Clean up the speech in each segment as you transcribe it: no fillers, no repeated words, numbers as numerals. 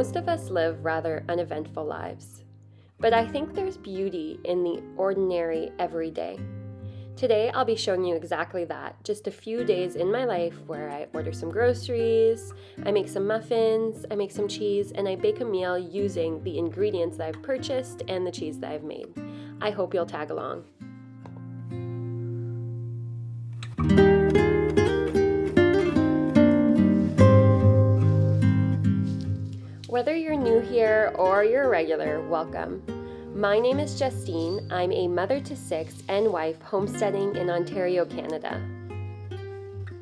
Most of us live rather uneventful lives, but I think there's beauty in the ordinary everyday. Today I'll be showing you exactly that, just a few days in my life where I order some groceries, I make some muffins, I make some cheese, and I bake a meal using the ingredients that I've purchased and the cheese that I've made. I hope you'll tag along. Whether you're new here or you're a regular, welcome. My name is Justine. I'm a mother to 6 and wife homesteading in Ontario, Canada.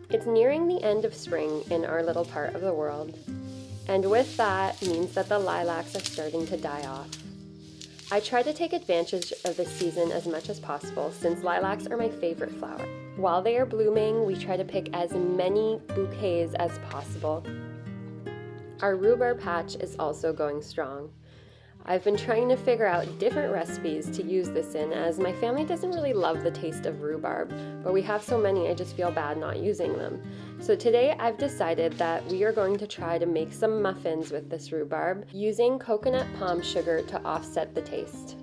It's nearing the end of spring in our little part of the world, and with that means that the lilacs are starting to die off. I try to take advantage of this season as much as possible since lilacs are my favorite flower. While they are blooming, we try to pick as many bouquets as possible. Our rhubarb patch is also going strong. I've been trying to figure out different recipes to use this in, as my family doesn't really love the taste of rhubarb, but we have so many I just feel bad not using them. So today I've decided that we are going to try to make some muffins with this rhubarb using coconut palm sugar to offset the taste.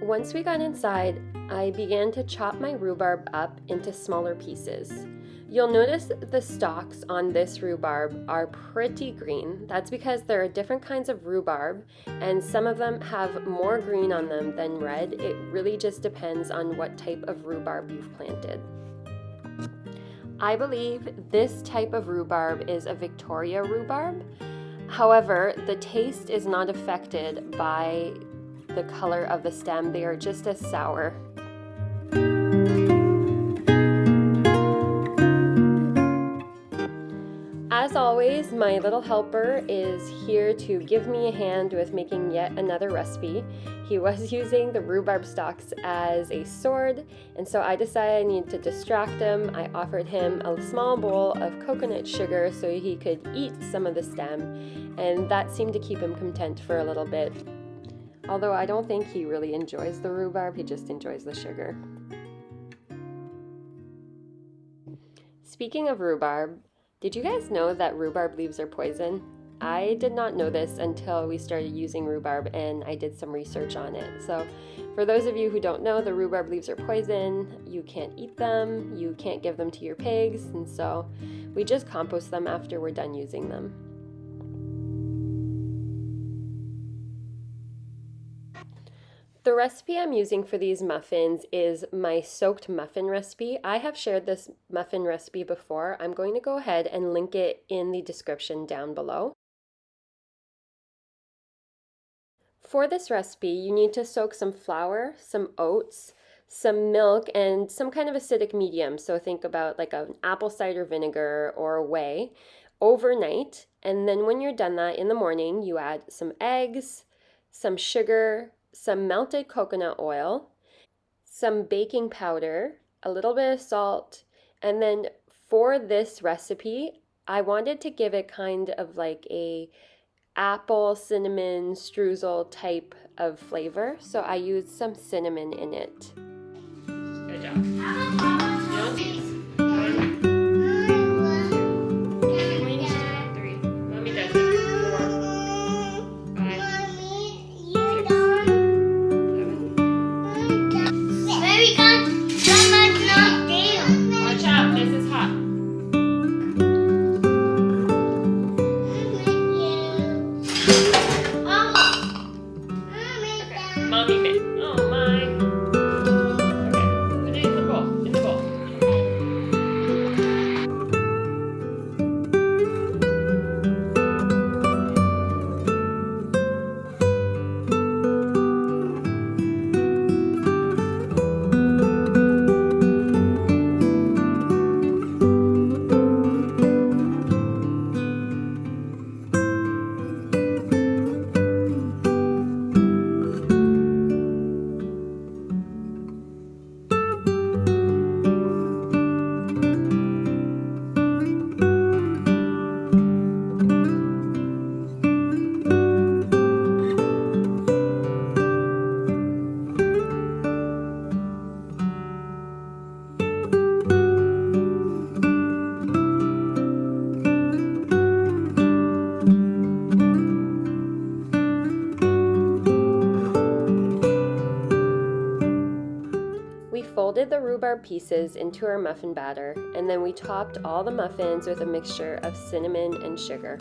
Once we got inside, I began to chop my rhubarb up into smaller pieces. You'll notice the stalks on this rhubarb are pretty green. That's because there are different kinds of rhubarb, and some of them have more green on them than red. It really just depends on what type of rhubarb you've planted. I believe this type of rhubarb is a Victoria rhubarb. However, the taste is not affected by the color of the stem. They are just as sour. As always, my little helper is here to give me a hand with making yet another recipe. He was using the rhubarb stalks as a sword, and so I decided I needed to distract him. I offered him a small bowl of coconut sugar so he could eat some of the stem, and that seemed to keep him content for a little bit. Although I don't think he really enjoys the rhubarb, he just enjoys the sugar. Speaking of rhubarb, did you guys know that rhubarb leaves are poison? I did not know this until we started using rhubarb and I did some research on it. So for those of you who don't know, the rhubarb leaves are poison. You can't eat them, you can't give them to your pigs, and so we just compost them after we're done using them. The recipe I'm using for these muffins is my soaked muffin recipe. I have shared this muffin recipe before. I'm going to go ahead and link it in the description down below. For this recipe, you need to soak some flour, some oats, some milk, and some kind of acidic medium. So think about like an apple cider vinegar or whey overnight. And then when you're done that in the morning, you add some eggs, some sugar, some melted coconut oil, some baking powder, a little bit of salt, and then for this recipe, I wanted to give it kind of like a apple cinnamon streusel type of flavor, so I used some cinnamon in it. Good job. We folded the rhubarb pieces into our muffin batter, and then we topped all the muffins with a mixture of cinnamon and sugar.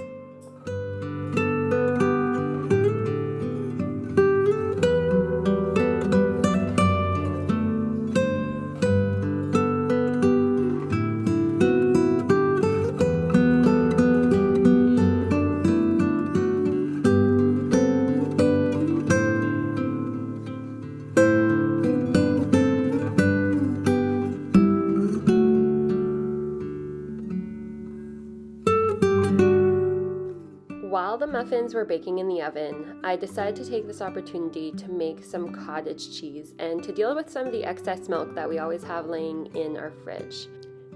While the muffins were baking in the oven, I decided to take this opportunity to make some cottage cheese and to deal with some of the excess milk that we always have laying in our fridge.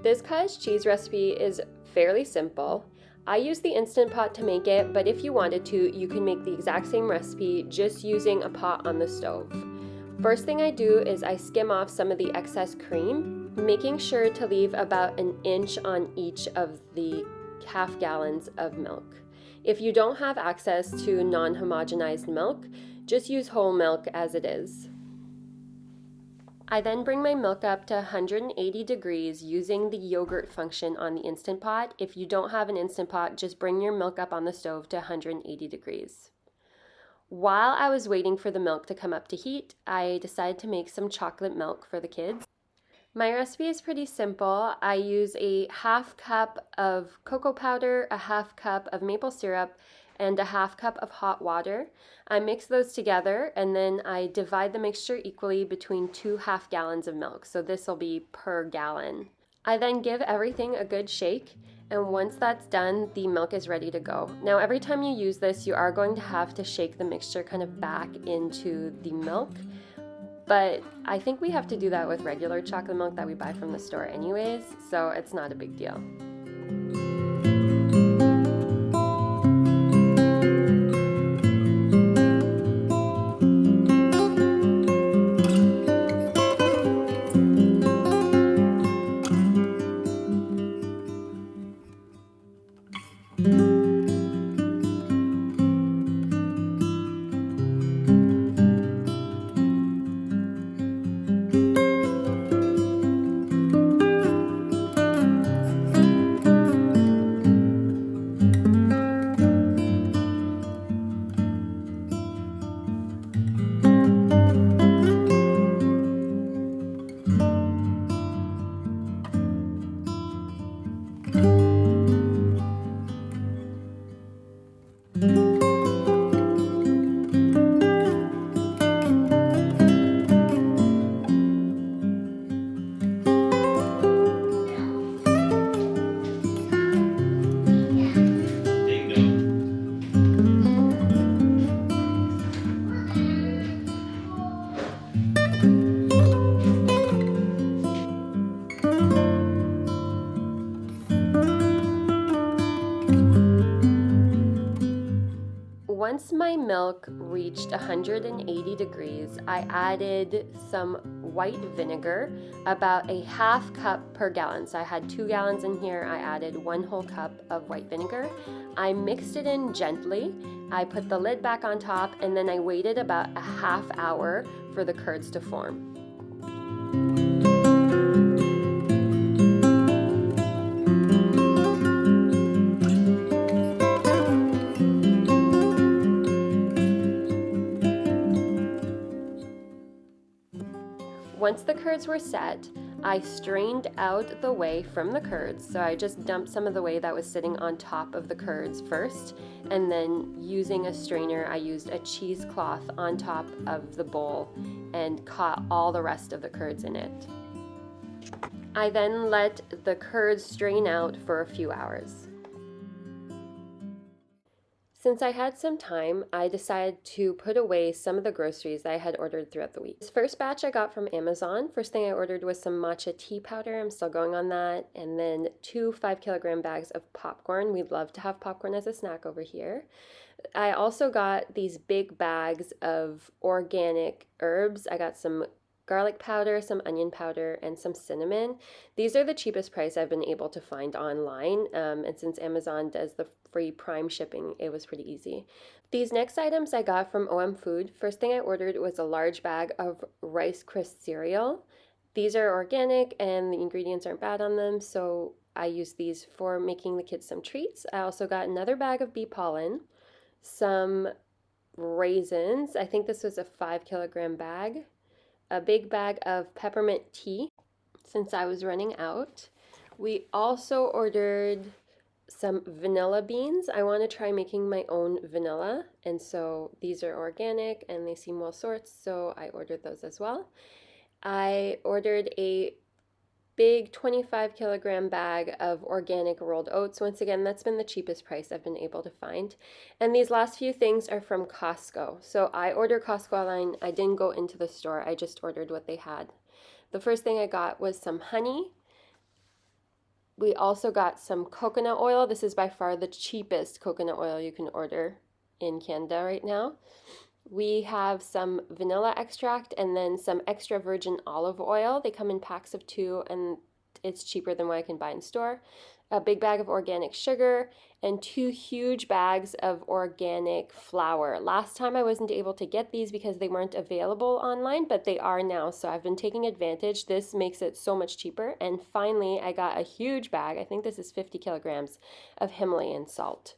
This cottage cheese recipe is fairly simple. I use the Instant Pot to make it, but if you wanted to, you can make the exact same recipe just using a pot on the stove. First thing I do is I skim off some of the excess cream, making sure to leave about an inch on each of the half gallons of milk. If you don't have access to non-homogenized milk, just use whole milk as it is. I then bring my milk up to 180 degrees using the yogurt function on the Instant Pot. If you don't have an Instant Pot, just bring your milk up on the stove to 180 degrees. While I was waiting for the milk to come up to heat, I decided to make some chocolate milk for the kids. My recipe is pretty simple. I use a half cup of cocoa powder, a half cup of maple syrup, and a half cup of hot water. I mix those together and then I divide the mixture equally between 2 half gallons of milk. So this will be per gallon. I then give everything a good shake, and once that's done, the milk is ready to go. Now every time you use this, you are going to have to shake the mixture kind of back into the milk. But I think we have to do that with regular chocolate milk that we buy from the store anyways, so it's not a big deal. Once my milk reached 180 degrees, I added some white vinegar, about a half cup per gallon. So I had 2 gallons in here, I added 1 whole cup of white vinegar. I mixed it in gently, I put the lid back on top, and then I waited about a half hour for the curds to form. Once the curds were set, I strained out the whey from the curds, so I just dumped some of the whey that was sitting on top of the curds first, and then using a strainer, I used a cheesecloth on top of the bowl and caught all the rest of the curds in it. I then let the curds strain out for a few hours. Since I had some time, I decided to put away some of the groceries that I had ordered throughout the week. This first batch I got from Amazon. First thing I ordered was some matcha tea powder. I'm still going on that. And then 2 5-kilogram bags of popcorn. We'd love to have popcorn as a snack over here. I also got these big bags of organic herbs. I got some garlic powder, some onion powder, and some cinnamon. These are the cheapest price I've been able to find online, and since Amazon does the free Prime shipping, it was pretty easy. These next items I got from OM Food. First thing I ordered was a large bag of Rice Crisp cereal. These are organic and the ingredients aren't bad on them, so I use these for making the kids some treats. I also got another bag of bee pollen, some raisins. I think this was a 5 kilogram bag, a big bag of peppermint tea since I was running out. We also ordered some vanilla beans. I want to try making my own vanilla, and so these are organic and they seem well sourced, so I ordered those as well. I ordered a big 25 kilogram bag of organic rolled oats. Once again, that's been the cheapest price I've been able to find. And these last few things are from Costco. So I ordered Costco online. I didn't go into the store. I just ordered what they had. The first thing I got was some honey. We also got some coconut oil. This is by far the cheapest coconut oil you can order in Canada right now. We have some vanilla extract and then some extra virgin olive oil. They come in packs of 2 and it's cheaper than what I can buy in store. A big bag of organic sugar and 2 huge bags of organic flour. Last time I wasn't able to get these because they weren't available online, but they are now, so I've been taking advantage. This makes it so much cheaper. And finally, I got a huge bag, I think this is 50 kilograms, of Himalayan salt.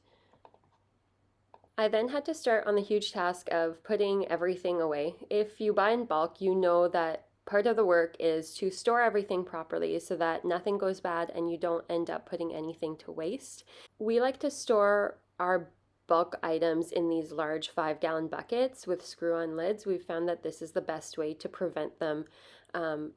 I then had to start on the huge task of putting everything away. If you buy in bulk, you know that part of the work is to store everything properly so that nothing goes bad and you don't end up putting anything to waste. We like to store our bulk items in these large 5-gallon buckets with screw-on lids. We've found that this is the best way to prevent them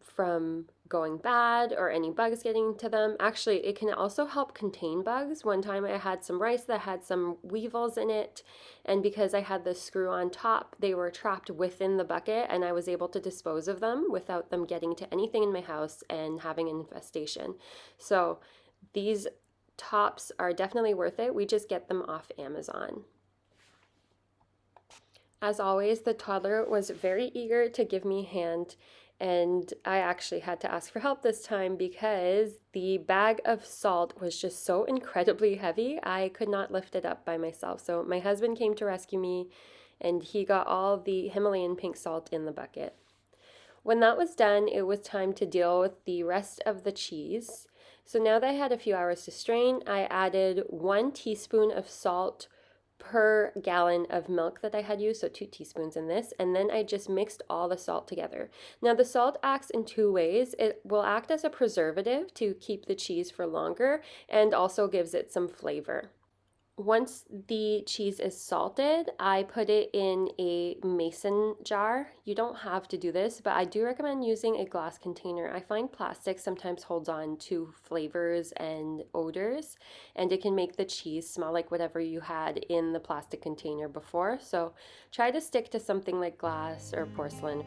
from going bad or any bugs getting to them. Actually, it can also help contain bugs. One time I had some rice that had some weevils in it, and because I had the screw on top, they were trapped within the bucket and I was able to dispose of them without them getting to anything in my house and having an infestation. So these tops are definitely worth it. We just get them off Amazon. As always, the toddler was very eager to give me a hand, and I actually had to ask for help this time because the bag of salt was just so incredibly heavy, I could not lift it up by myself. So my husband came to rescue me, and he got all the Himalayan pink salt in the bucket. When that was done, it was time to deal with the rest of the cheese. So now that I had a few hours to strain, I added 1 teaspoon of salt per gallon of milk that I had used, so 2 teaspoons in this, and then I just mixed all the salt together. Now the salt acts in 2 ways. It will act as a preservative to keep the cheese for longer and also gives it some flavor. Once the cheese is salted, I put it in a mason jar. You don't have to do this, but I do recommend using a glass container. I find plastic sometimes holds on to flavors and odors, and it can make the cheese smell like whatever you had in the plastic container before. So try to stick to something like glass or porcelain.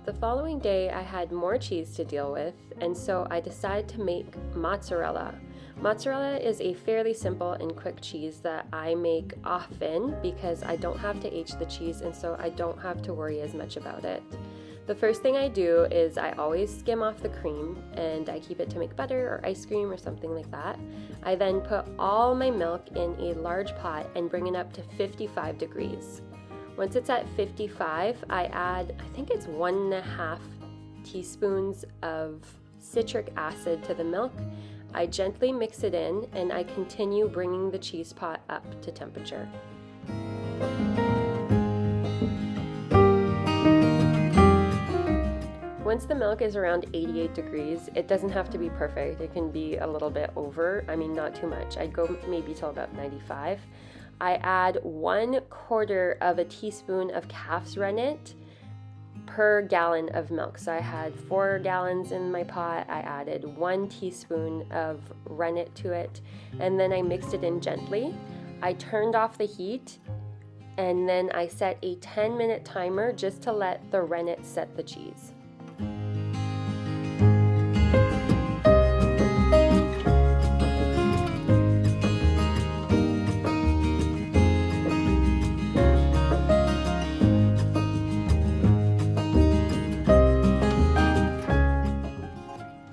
The following day I had more cheese to deal with, and so I decided to make mozzarella. Mozzarella is a fairly simple and quick cheese that I make often because I don't have to age the cheese, and so I don't have to worry as much about it. The first thing I do is I always skim off the cream and I keep it to make butter or ice cream or something like that. I then put all my milk in a large pot and bring it up to 55 degrees. Once it's at 55, I add, I think it's 1.5 teaspoons of citric acid to the milk. I gently mix it in and I continue bringing the cheese pot up to temperature. Once the milk is around 88 degrees, it doesn't have to be perfect. It can be a little bit over, not too much. I'd go maybe till about 95. I add 1/4 of a teaspoon of calf's rennet per gallon of milk. So I had 4 gallons in my pot. I added 1 teaspoon of rennet to it, and then I mixed it in gently. I turned off the heat, and then I set a 10-minute timer just to let the rennet set the cheese.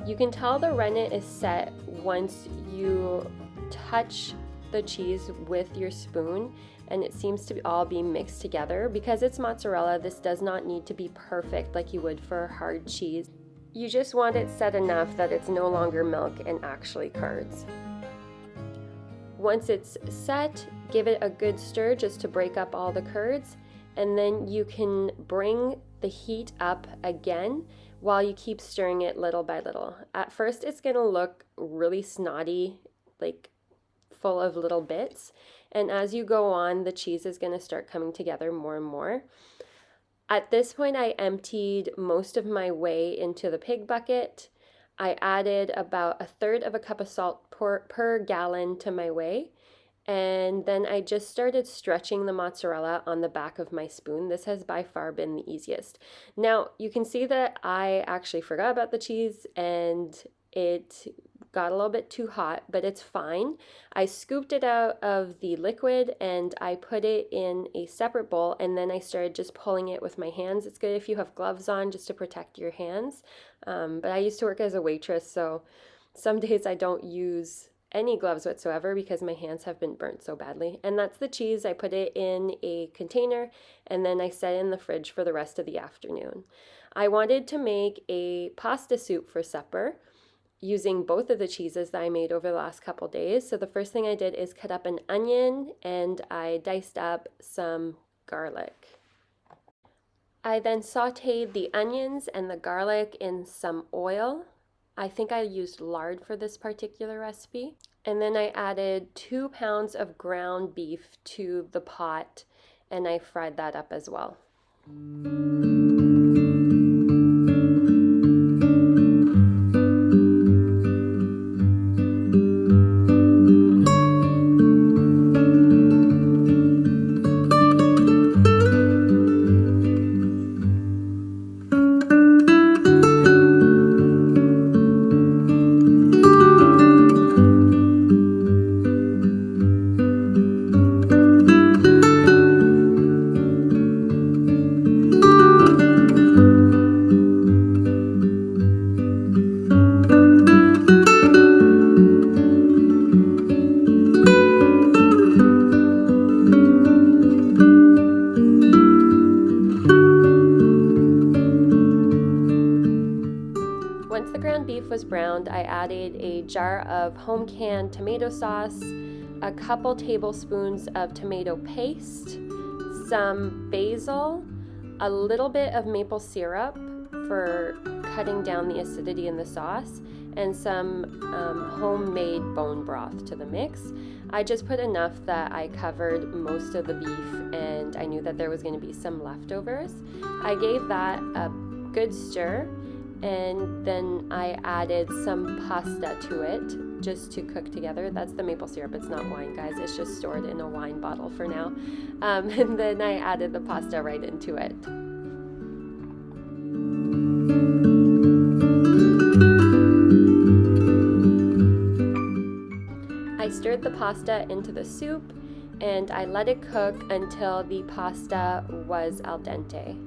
You can tell the rennet is set once you touch the cheese with your spoon and it seems to all be mixed together. Because it's mozzarella, this does not need to be perfect like you would for hard cheese. You just want it set enough that it's no longer milk and actually curds. Once it's set, give it a good stir just to break up all the curds, and then you can bring the heat up again while you keep stirring it little by little. At first it's going to look really snotty, like full of little bits, and as you go on, the cheese is going to start coming together more and more. At this point, I emptied most of my whey into the pig bucket. I added about 1/3 of a cup of salt per gallon to my whey, and then I just started stretching the mozzarella on the back of my spoon. This has by far been the easiest. Now, you can see that I actually forgot about the cheese and it got a little bit too hot, but it's fine. I scooped it out of the liquid and I put it in a separate bowl, and then I started just pulling it with my hands. It's good if you have gloves on just to protect your hands, but I used to work as a waitress, so some days I don't use any gloves whatsoever because my hands have been burnt so badly. And that's the cheese. I put it in a container and then I set it in the fridge for the rest of the afternoon. I wanted to make a pasta soup for supper using both of the cheeses that I made over the last couple days. So the first thing I did is cut up an onion and I diced up some garlic. I then sauteed the onions and the garlic in some oil. I think I used lard for this particular recipe. And then I added 2 pounds of ground beef to the pot and I fried that up as well. Once the ground beef was browned, I added a jar of home canned tomato sauce, a couple tablespoons of tomato paste, some basil, a little bit of maple syrup for cutting down the acidity in the sauce, and some homemade bone broth to the mix. I just put enough that I covered most of the beef and I knew that there was going to be some leftovers. I gave that a good stir, and then I added some pasta to it just to cook together. That's the maple syrup, it's not wine, guys, it's just stored in a wine bottle for now. And then I added the pasta right into it. I stirred the pasta into the soup and I let it cook until the pasta was al dente.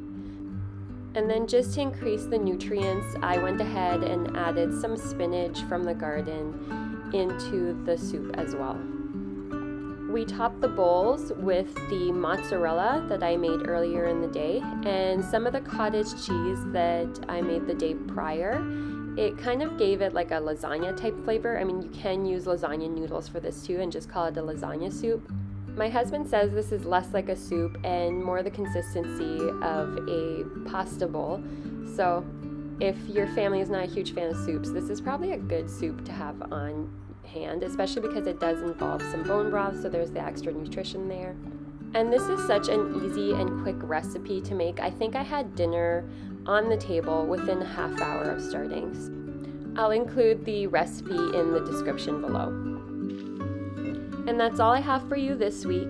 And then just to increase the nutrients, I went ahead and added some spinach from the garden into the soup as well. We topped the bowls with the mozzarella that I made earlier in the day and some of the cottage cheese that I made the day prior. It kind of gave it like a lasagna type flavor. I mean, you can use lasagna noodles for this too and just call it a lasagna soup. My husband says this is less like a soup and more the consistency of a pasta bowl. So if your family is not a huge fan of soups, this is probably a good soup to have on hand, especially because it does involve some bone broth, so there's the extra nutrition there. And this is such an easy and quick recipe to make. I think I had dinner on the table within a half hour of starting. I'll include the recipe in the description below. And that's all I have for you this week.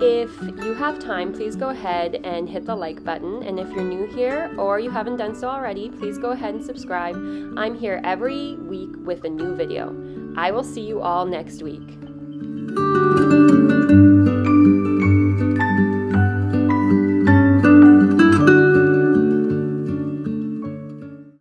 If you have time, please go ahead and hit the like button. And if you're new here or you haven't done so already, please go ahead and subscribe. I'm here every week with a new video. I will see you all next week.